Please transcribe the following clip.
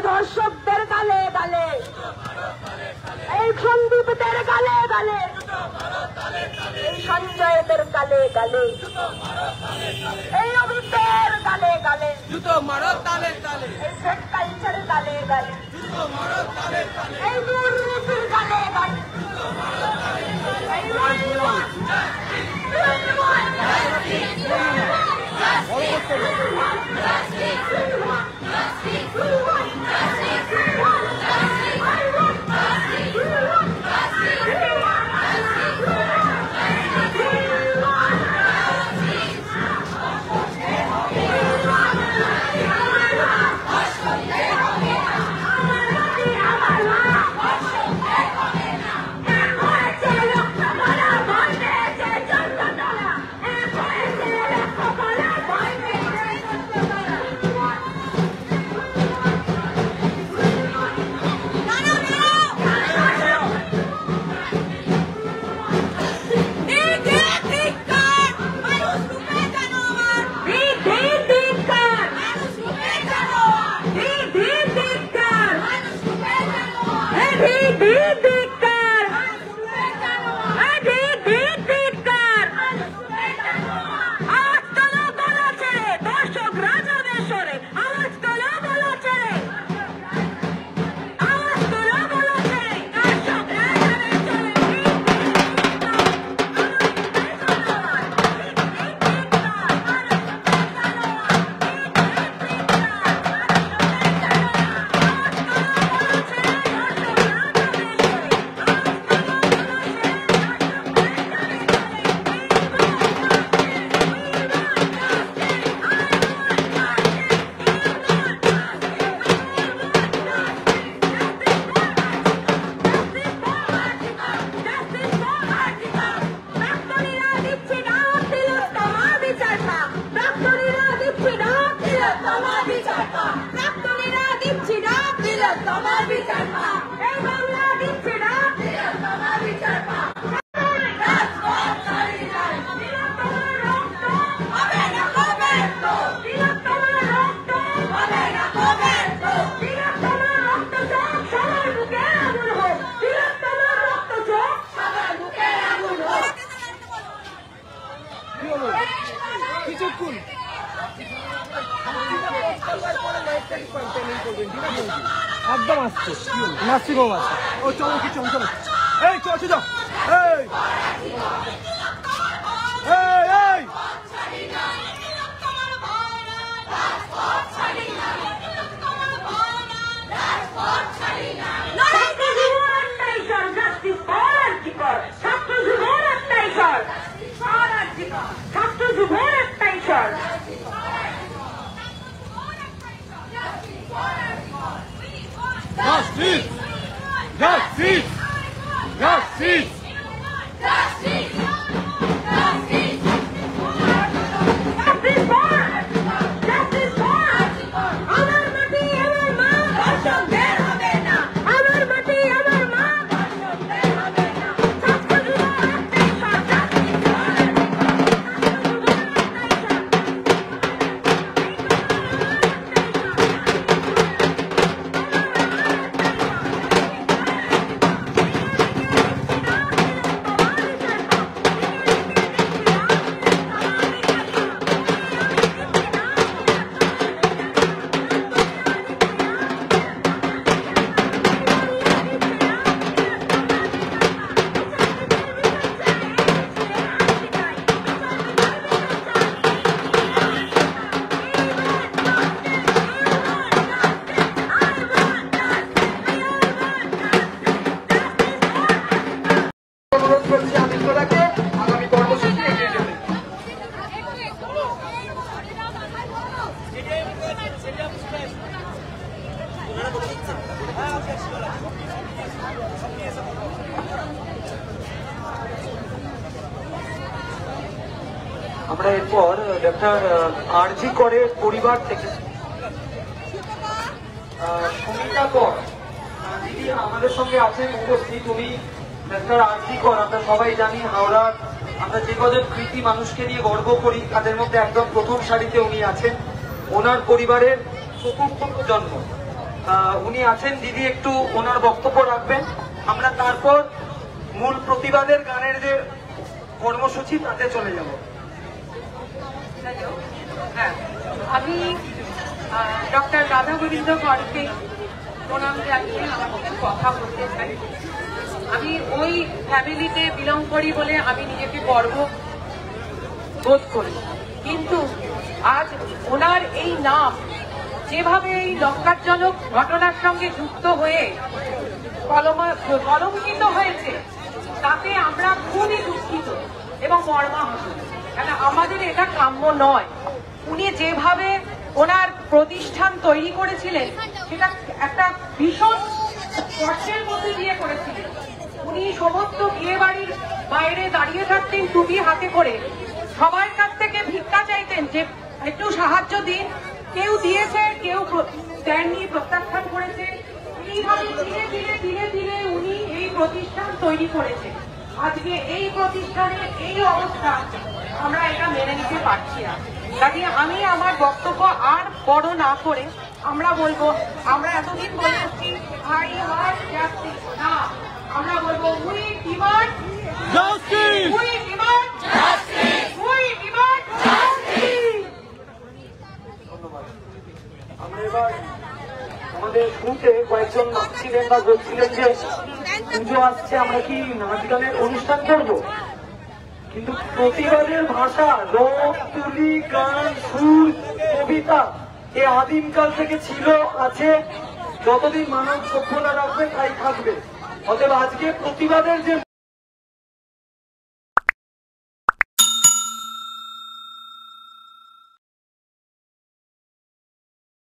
দর্শকদের গালে গালে, এই সন্দীপদের গালে গালে, এই সঞ্জয়দের গালে গালে, এই অমিতের গালে গালে, এই সেট কালচারের গালে গালে, এই দুর্নীতির গালে গালে, একদম আসছে নাসিবম আছে। ও চলো কি চলো চলো, এই চলো চলো, এই এই এই Justice! Justice! Justice! Justice! Justice for! Justice for! Amar mati amar ma dashok der hobe na. Amar mati amar ma dashok der hobe na. Chhatro jubo ektai shot. Justice for! Gracias. আমরা এরপর doctor আরজি করের পরিবার থেকে সুমিতা কর দিদি আমাদের সঙ্গে আছেন উপস্থিত। উনি ডক্টর আরজি কর, আমরা সবাই জানি হাওড়ার আমরা যে কজন কৃতি মানুষকে নিয়ে গর্ব করি তাদের মধ্যে একদম প্রথম সারিতে উনি আছেন। ওনার পরিবারের চতুর্থ জন্ম উনি আছেন। দিদি একটু ওনার বক্তব্য রাখবেন, আমরা তারপর মূল প্রতিবাদের গানের যে কর্মসূচি তাতে চলে যাব। হ্যাঁ, আমি ডক্টর রাধা গোবিন্দ করকে প্রণাম জানিয়ে আমার কিছু কথা বলতে চাই। আমি ওই ফ্যামিলিতে বিলং করি বলে আমি নিজেকে গর্ব বোধ করি, কিন্তু আজ ওনার এই নাম যেভাবে এই লঙ্কাজনক ঘটনার সঙ্গে যুক্ত হয়ে কলঙ্কিত হয়েছে তাতে আমরা খুবই দুঃখিত এবং মর্মাহত। কেন আমাদের এটা কাম্য নয়। উনি যেভাবে ওনার প্রতিষ্ঠান তৈরি করেছিলেন সেটা একটা ভীষণ কষ্টের মধ্যে দিয়ে করেছিলেন। উনি সমস্ত বিয়ে বাড়ির বাইরে দাঁড়িয়ে থাকতেন টুপি হাতে করে, সবার কাছ থেকে ভিক্ষা চাইতেন যে একটু সাহায্য দিন। কেউ দিয়েছে, কেউ দেননি, প্রত্যাখ্যান করেছে। এইভাবে ধীরে ধীরে ধীরে ধীরে উনি এই প্রতিষ্ঠান তৈরি করেছে। আজকে এই প্রতিষ্ঠানের এই অবস্থা আমরা এটা মেনে নিতে পারছি না। কাজে আমি আমার বক্তব্য আর বড় না করে আমরা বলবো, আমরা এতদিন বলেছি আই ওয়ান্ট জাস্টিস, না আমরা বলবো we demand justice, we demand justice, we demand justice. ধন্যবাদ। আমরা এবার আমাদের শুরুতে কয়েকজন ভাবছিলেন বা বলছিলেন যে পুজো আসছে, আমরা কি নাচ গানের অনুষ্ঠান করবো, কিন্তু প্রতিবাদের ভাষা রং তুলি গান সুর কবিতা এ আদিমকাল থেকে ছিল, আছে, যতদিন মানব সভ্যতা রাখবে তাই থাকবে। অতএব আজকে প্রতিবাদের যে